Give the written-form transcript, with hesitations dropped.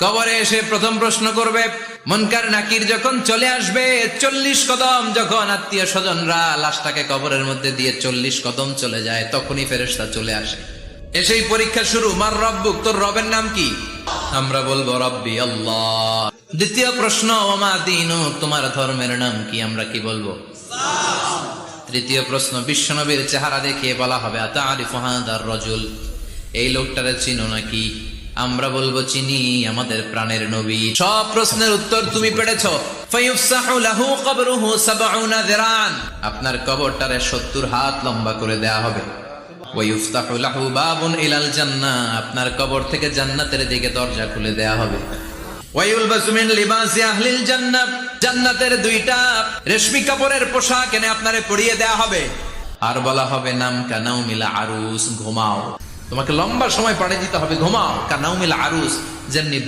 কবরে এসে প্রথম প্রশ্ন করবে, মুনকার নাকির যখন চলে আসবে, 40 কদম যখন আত্মীয় স্বজনরা লাশটাকে কবরের মধ্যে দিয়ে 40 কদম চলে যায়, তখনই ফেরেশতা চলে আসে। এসেই পরীক্ষা শুরু, মার রব্বুক, তোর রবের নাম কি? আমরা বলবো রব্বি আল্লাহ। দ্বিতীয় প্রশ্ন, ওমা দীনুক, তোমার ধর্মের নাম কি? আমরা কি বলবো? তৃতীয় প্রশ্ন, বিশ্বনবীর চেহারা দেখিয়ে বলা হবে, আতারিফু হাদার রাজুল, এই লোকটারে চিনো নাকি? আমরা বলবো চিনি, আমাদের প্রাণের নবী। সব প্রশ্নের উত্তর তুমি পেরেছো। ফায়ুফসাহু লাহু কবরুহু 70 যিরান, আপনার কবরটারে 70 হাত লম্বা করে দেয়া হবে। ওয়ায়ুফতাহু লাহু বাবুন ইলাল জান্নাহ, আপনার কবর থেকে জান্নাতের দিকে দরজা খুলে দেয়া হবে। ওয়ায়ুলবাসু মিন লিবাসি আহলিল জান্নাহ, জান্নাতের 2টা রেশমি কাপড়ের পোশাক এনে আপনারে পরিয়ে দেয়া হবে। আর বলা হবে, নাম কানাউমিল আরুস, ঘুমাও। তোমাকে লম্বা সময় পাড়ে দিতে হবে, ঘুমাও। কানাউমিল আরুস, যেমনি